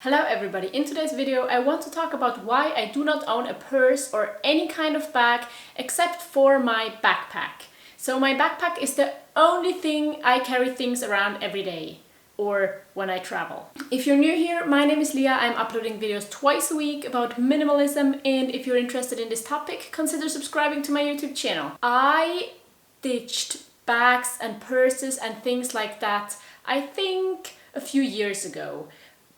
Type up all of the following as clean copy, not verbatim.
Hello everybody, in today's video I want to talk about why I do not own a purse or any kind of bag except for my backpack. So my backpack is the only thing I carry things around every day or when I travel. If you're new here, my name is Leah. I'm uploading videos twice a week about minimalism, and if you're interested in this topic, consider subscribing to my YouTube channel. I ditched bags and purses and things like that, I think a few years ago.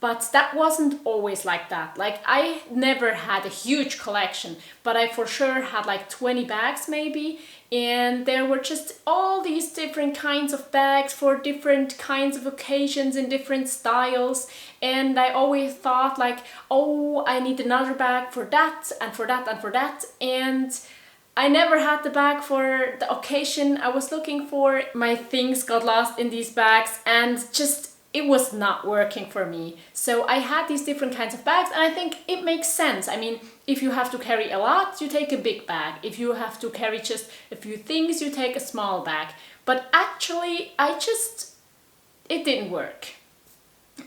But that wasn't always like that. Like, I never had a huge collection, but I for sure had like 20 bags maybe. And there were just all these different kinds of bags for different kinds of occasions in different styles. And I always thought like, oh, I need another bag for that and for that and for that. And I never had the bag for the occasion I was looking for. My things got lost in these bags and it was not working for me. So I had these different kinds of bags, and I think it makes sense. I mean, if you have to carry a lot, you take a big bag. If you have to carry just a few things, you take a small bag. But actually, it didn't work.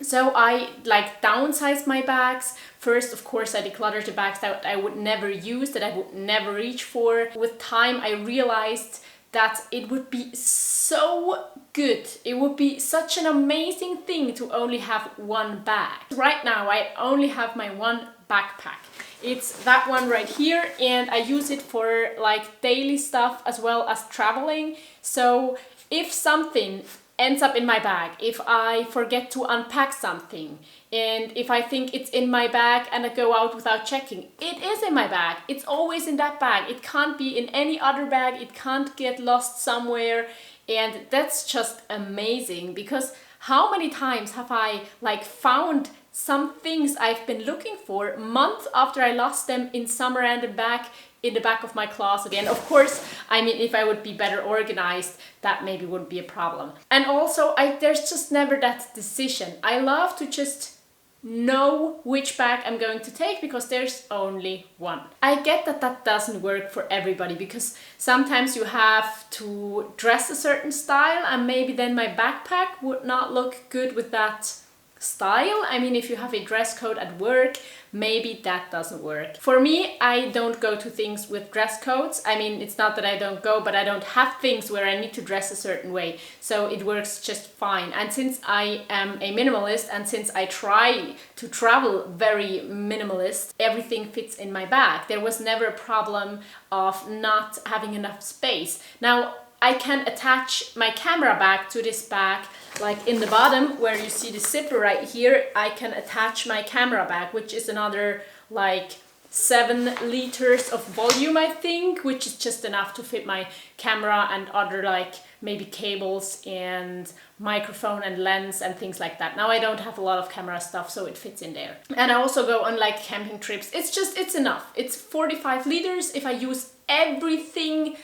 So I downsized my bags. First, of course, I decluttered the bags that I would never use, that I would never reach for. With time, I realized that it would be so good. It would be such an amazing thing to only have one bag. Right now, I only have my one backpack. It's that one right here, and I use it for like daily stuff as well as traveling. So if something ends up in my bag, if I forget to unpack something, and if I think it's in my bag and I go out without checking, it is in my bag. It's always in that bag. It can't be in any other bag. It can't get lost somewhere. And that's just amazing, because how many times have I found some things I've been looking for months after I lost them in some random bag in the back of my closet. And of course, I mean, if I would be better organized, that maybe wouldn't be a problem. And also, there's just never that decision. I love to just know which bag I'm going to take, because there's only one. I get that that doesn't work for everybody, because sometimes you have to dress a certain style, and maybe then my backpack would not look good with that style. I mean, if you have a dress code at work, maybe that doesn't work. For me, I don't go to things with dress codes. I mean, it's not that I don't go, but I don't have things where I need to dress a certain way. So it works just fine. And since I am a minimalist, and since I try to travel very minimalist, everything fits in my bag. There was never a problem of not having enough space. Now, I can attach my camera bag to this bag, like in the bottom where you see the zipper right here. I can attach my camera bag, which is another 7 liters of volume, I think, which is just enough to fit my camera and other maybe cables and microphone and lens and things like that. Now I don't have a lot of camera stuff, so it fits in there. And I also go on camping trips. It's enough. It's 45 liters if I use everything,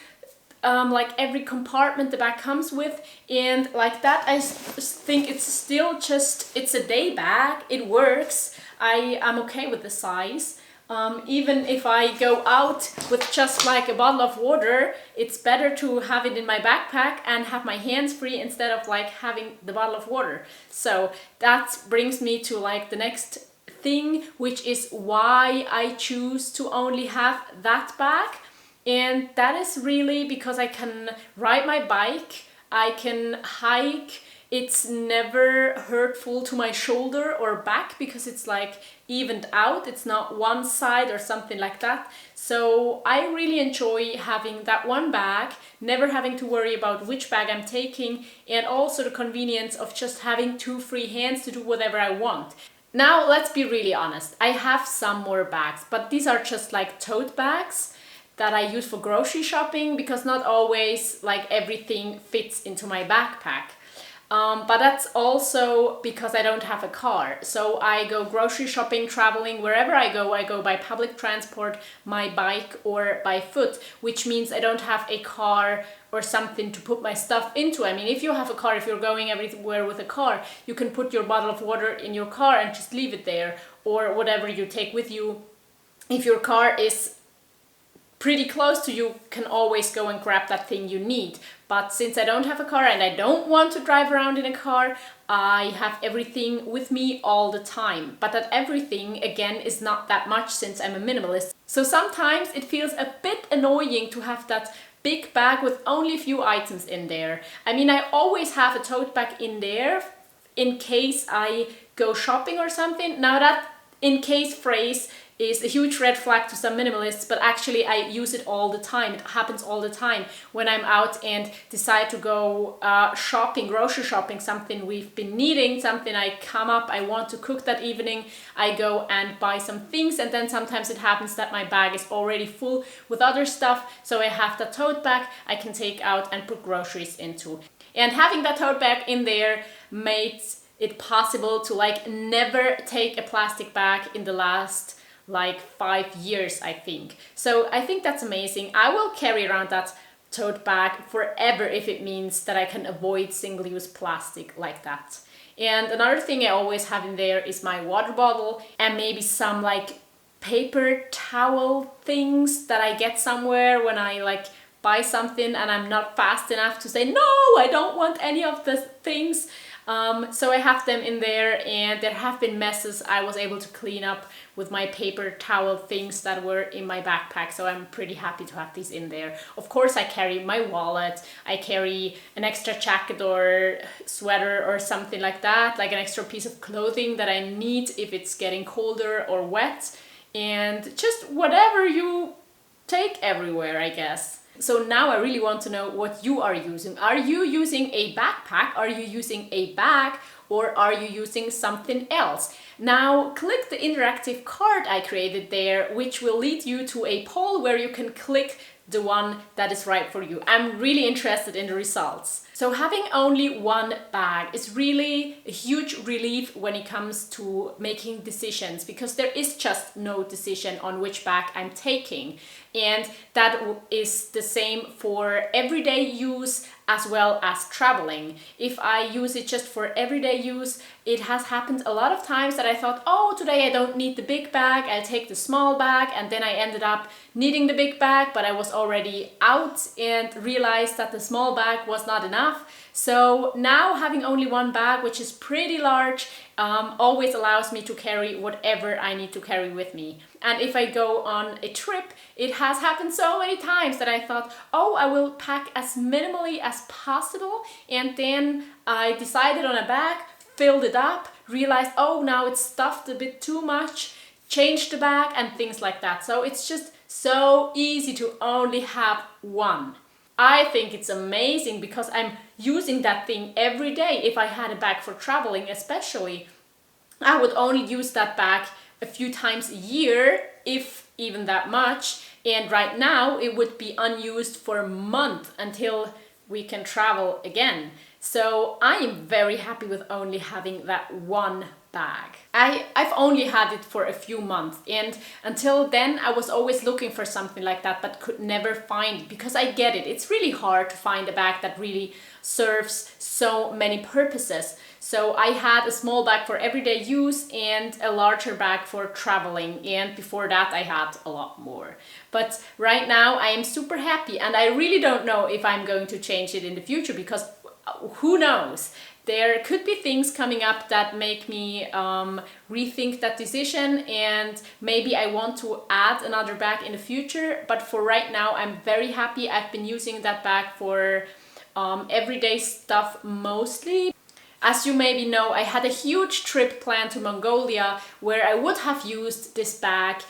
every compartment the bag comes with, and that I think it's still it's a day bag. It works. I'm okay with the size. Even if I go out with just a bottle of water, it's better to have it in my backpack and have my hands free instead of having the bottle of water. So that brings me to the next thing, which is why I choose to only have that bag. And that is really because I can ride my bike, I can hike. It's never hurtful to my shoulder or back, because it's evened out. It's not one side or something like that. So I really enjoy having that one bag, never having to worry about which bag I'm taking, and also the convenience of just having 2 free hands to do whatever I want. Now, let's be really honest. I have some more bags, but these are just tote bags that I use for grocery shopping, because not always everything fits into my backpack. But that's also because I don't have a car. So I go grocery shopping, traveling, wherever I go by public transport, my bike, or by foot, which means I don't have a car or something to put my stuff into. I mean, if you have a car, if you're going everywhere with a car, you can put your bottle of water in your car and just leave it there, or whatever you take with you. If your car is pretty close to you can always go and grab that thing you need. But since I don't have a car and I don't want to drive around in a car, I have everything with me all the time. But that everything, again, is not that much since I'm a minimalist. So sometimes it feels a bit annoying to have that big bag with only a few items in there. I mean, I always have a tote bag in there in case I go shopping or something. Now that in case phrase is a huge red flag to some minimalists, but actually I use it all the time. It happens all the time when I'm out and decide to go shopping, grocery shopping, something we've been needing, something I come up, I want to cook that evening, I go and buy some things, and then sometimes it happens that my bag is already full with other stuff, so I have that tote bag I can take out and put groceries into. And having that tote bag in there made it possible to like never take a plastic bag in the last like 5 years, I think. So I think that's amazing. I will carry around that tote bag forever if it means that I can avoid single-use plastic like that. And another thing I always have in there is my water bottle and maybe some like paper towel things that I get somewhere when I like buy something and I'm not fast enough to say, no, I don't want any of the things. So I have them in there, and there have been messes I was able to clean up with my paper towel things that were in my backpack, so I'm pretty happy to have these in there. Of course I carry my wallet, I carry an extra jacket or sweater or something like that, like an extra piece of clothing that I need if it's getting colder or wet, and just whatever you take everywhere, I guess. So now I really want to know what you are using. Are you using a backpack? Are you using a bag? Or are you using something else? Now click the interactive card I created there, which will lead you to a poll where you can click the one that is right for you. I'm really interested in the results. So having only one bag is really a huge relief when it comes to making decisions, because there is just no decision on which bag I'm taking. And that is the same for everyday use as well as traveling. If I use it just for everyday use, it has happened a lot of times that I thought, oh, today I don't need the big bag, I'll take the small bag, and then I ended up needing the big bag, but I was already out and realized that the small bag was not enough. So now having only one bag, which is pretty large, always allows me to carry whatever I need to carry with me. And if I go on a trip, it has happened so many times that I thought, oh, I will pack as minimally as possible. And then I decided on a bag, filled it up, realized, oh, now it's stuffed a bit too much, changed the bag and things like that. So it's just so easy to only have one. I think it's amazing because I'm using that thing every day. If I had a bag for traveling especially, I would only use that bag a few times a year, if even that much. And right now it would be unused for a month until we can travel again. So I am very happy with only having that one bag. I've only had it for a few months, and until then I was always looking for something like that but could never find it, because I get it. It's really hard to find a bag that really serves so many purposes. So I had a small bag for everyday use and a larger bag for traveling, and before that I had a lot more. But right now I am super happy, and I really don't know if I'm going to change it in the future, because who knows? There could be things coming up that make me rethink that decision, and maybe I want to add another bag in the future. But for right now, I'm very happy. I've been using that bag for everyday stuff mostly. As you maybe know, I had a huge trip planned to Mongolia where I would have used this bag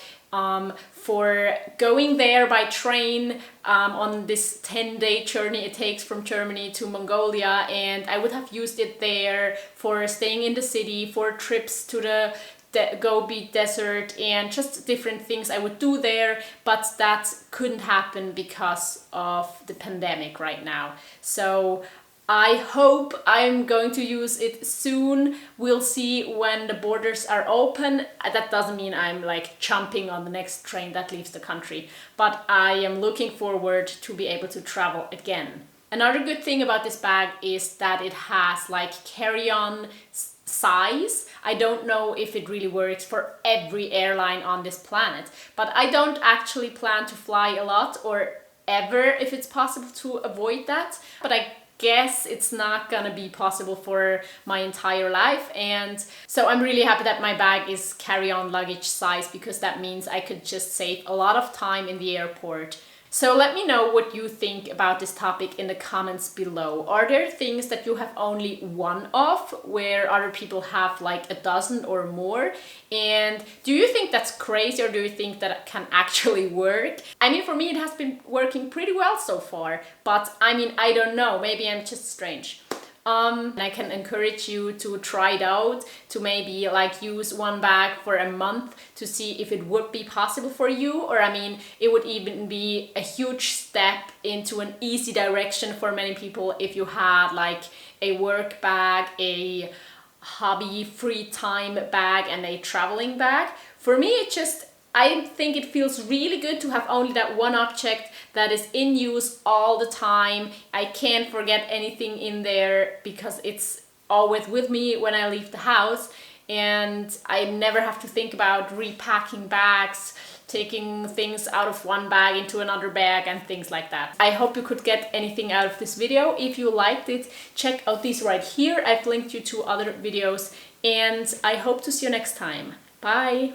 for going there by train on this 10-day journey it takes from Germany to Mongolia, and I would have used it there for staying in the city, for trips to the Gobi Desert, and just different things I would do there, but that couldn't happen because of the pandemic right now. So I hope I'm going to use it soon. We'll see when the borders are open. That doesn't mean I'm like jumping on the next train that leaves the country, but I am looking forward to be able to travel again. Another good thing about this bag is that it has like carry-on size. I don't know if it really works for every airline on this planet, but I don't actually plan to fly a lot or ever if it's possible to avoid that. But I guess it's not gonna be possible for my entire life, and so I'm really happy that my bag is carry-on luggage size, because that means I could just save a lot of time in the airport. So let me know what you think about this topic in the comments below. Are there things that you have only one of, where other people have like a dozen or more? And do you think that's crazy, or do you think that it can actually work? I mean, for me it has been working pretty well so far, but I mean, I don't know, maybe I'm just strange. I can encourage you to try it out, to maybe like use one bag for a month to see if it would be possible for you. Or I mean, it would even be a huge step into an easy direction for many people if you had like a work bag, a hobby free time bag, and a traveling bag. For me, I think it feels really good to have only that one object that is in use all the time. I can't forget anything in there because it's always with me when I leave the house, and I never have to think about repacking bags, taking things out of one bag into another bag and things like that. I hope you could get anything out of this video. If you liked it, check out these right here. I've linked you to other videos, and I hope to see you next time. Bye!